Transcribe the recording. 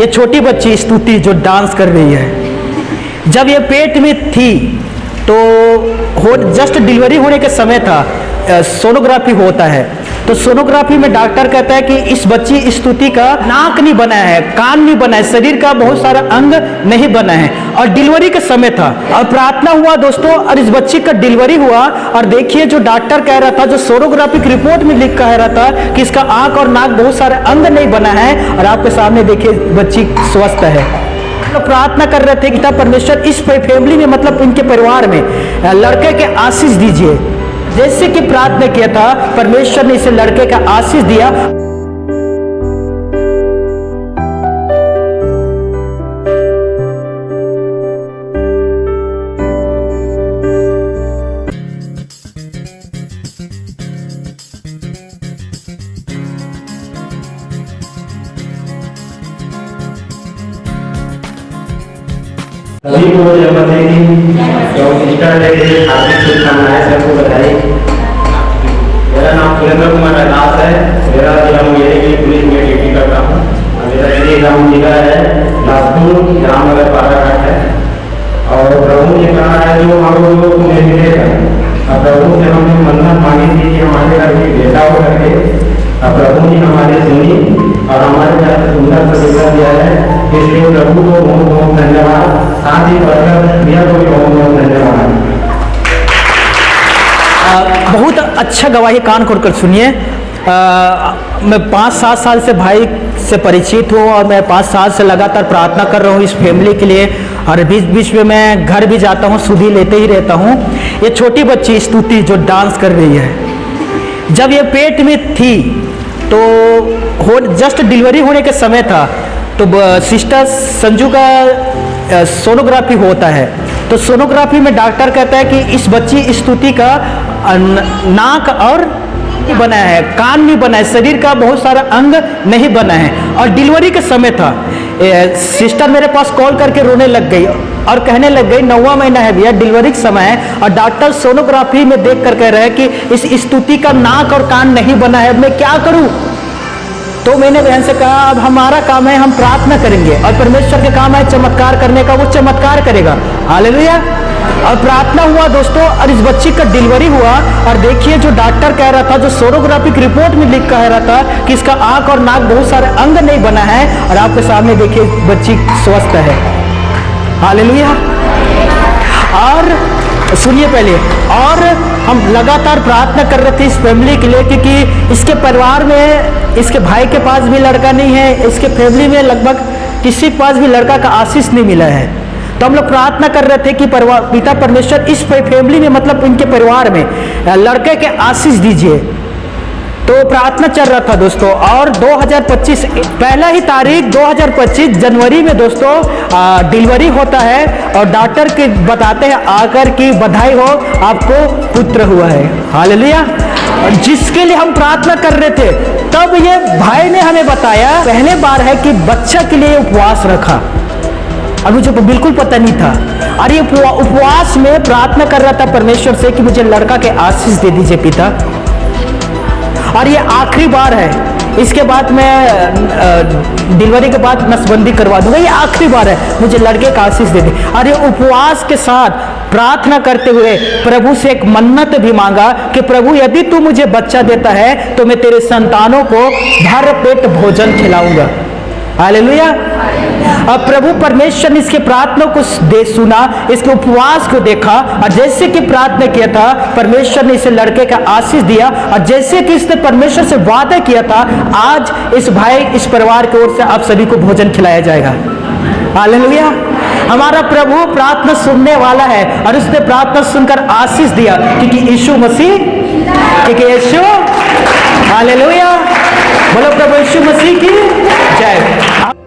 ये छोटी बच्ची स्तुति जो डांस कर रही है, जब ये पेट में थी तो जस्ट डिलीवरी होने के समय था, सोनोग्राफी होता है। तो सोनोग्राफी में डॉक्टर कहता है कि इस बच्ची स्तुति का नाक नहीं बना है, कान नहीं बना है, शरीर का बहुत सारा अंग नहीं बना है, और डिलीवरी के समय था। और प्रार्थना हुआ दोस्तों, और इस बच्ची का डिलीवरी हुआ। और देखिए जो डॉक्टर कह रहा था, जो सोनोग्राफिक रिपोर्ट में लिख कह रहा था कि इसका आंख और नाक बहुत सारे अंग नहीं बना है, और आपके सामने देखिए बच्ची स्वस्थ है। लोग प्रार्थना कर रहे थे कि तब परमेश्वर इस फैमिली में, मतलब इनके परिवार में लड़के के आशीष दीजिए। जैसे कि प्रार्थना किया था, परमेश्वर ने इसे लड़के का आशीष दिया। सभी को जय माता दी। जो सिस्टर है हार्दिक शुभकामनाएं सबको बधाई। मेरा नाम सुरेंद्र कुमार दास है। मेरा जिला मुंगेर की पुलिस में ड्यूटी करता हूँ। मेरा ग्राम जिला है लासपुर, रामनगर बाराघाट है। और प्रभु ने कहा है जो मांगो वो तुम्हें मिलेगा। अब प्रभु से हमने मन्नत मांगी थी कि हमारे घर में बेटा हो करके, अब प्रभु ने हमारी सुनी और हमारे घर सुंदर सा बेटा दिया है। इसलिए प्रभु को बहुत बहुत धन्यवाद। साथ ही बढ़कर प्रिया को भी बहुत बहुत धन्यवाद। बहुत अच्छा गवाही, कान खोलकर सुनिए। मैं 5-7 साल से भाई से परिचित हूँ, और मैं 5 साल से लगातार प्रार्थना कर रहा हूँ इस फैमिली के लिए। और बीच बीच में मैं घर भी जाता हूँ, सुधी लेते ही रहता हूँ। ये छोटी बच्ची स्तुति जो डांस कर रही है, जब ये पेट में थी तो जस्ट डिलीवरी होने के समय था, तो सिस्टर संजू का सोनोग्राफी होता है। तो सोनोग्राफी में डॉक्टर कहता है कि इस बच्ची स्तुति का नाक और नहीं बना है, कान नहीं बना है, शरीर का बहुत सारा अंग नहीं बना है, और डिलीवरी के समय था। सिस्टर मेरे पास कॉल करके रोने लग गई और कहने लग गई 9वां महीना है भैया, डिलीवरी का समय है, और डॉक्टर सोनोग्राफी में देख कर कह रहे हैं कि इस स्तुति का नाक और कान नहीं बना है, मैं क्या करूं। तो मैंने बहन से कहा अब हमारा काम है, हम प्रार्थना करेंगे, और परमेश्वर के काम है चमत्कार करने का, वो चमत्कार करेगा। हालेलुया। और प्रार्थना हुआ दोस्तों, और इस बच्ची का डिलीवरी हुआ। और देखिए जो डॉक्टर कह रहा था, जो सोनोग्राफिक रिपोर्ट में लिख कह रहा था कि इसका आंख और नाक बहुत सारे अंग नहीं बना है, और आपके सामने देखिए बच्ची स्वस्थ है। हालेलुया। और सुनिए पहले, और हम लगातार प्रार्थना कर रहे थे इस फैमिली के लिए, क्योंकि इसके परिवार में, इसके भाई के पास भी लड़का नहीं है, इसके फैमिली में लगभग किसी के पास भी लड़का का आशीष नहीं मिला है। तो हम लोग प्रार्थना कर रहे थे कि पिता परमेश्वर इस फैमिली में, मतलब इनके परिवार में लड़के के आशीष दीजिए। तो प्रार्थना चल रहा था दोस्तों। और 2025 पहला ही तारीख 2025 जनवरी में दोस्तों डिलीवरी होता है, और डॉक्टर के बताते हैं आकर कि बधाई हो, आपको पुत्र हुआ है। हालेलुया। जिसके लिए हम प्रार्थना कर रहे थे, तब ये भाई ने हमें बताया पहले बार है कि बच्चा के लिए उपवास रखा, और मुझे बिल्कुल पता नहीं था। और ये उपवास में प्रार्थना कर रहा था परमेश्वर से कि मुझे लड़का के आशीष दे दीजिए पिता, और ये आखिरी बार है, इसके बाद मैं डिलीवरी के बाद नसबंदी करवा दूंगा, ये आखिरी बार है, मुझे लड़के का आशीष दे दे। और ये उपवास के साथ प्रार्थना करते हुए प्रभु से एक मन्नत भी मांगा कि प्रभु यदि तू मुझे बच्चा देता है तो मैं तेरे संतानों को भर पेट भोजन खिलाऊंगा। हालेलुया। अब प्रभु परमेश्वर ने इसके प्रार्थना को सुना, इसके उपवास को देखा, और जैसे कि प्रार्थना किया था परमेश्वर ने इसे लड़के का आशीष दिया, और जैसे कि इसने परमेश्वर से वादा किया था, आज इस भाई, इस परिवार की ओर से आप सभी को भोजन खिलाया जाएगा। हालेलुया। हमारा प्रभु प्रार्थना सुनने वाला है, और उसने प्रार्थना सुनकर आशीष दिया, क्योंकि यीशु मसीह, क्योंकि यीशु, हालेलुया। बोलो प्रभु यीशु मसीह की जय।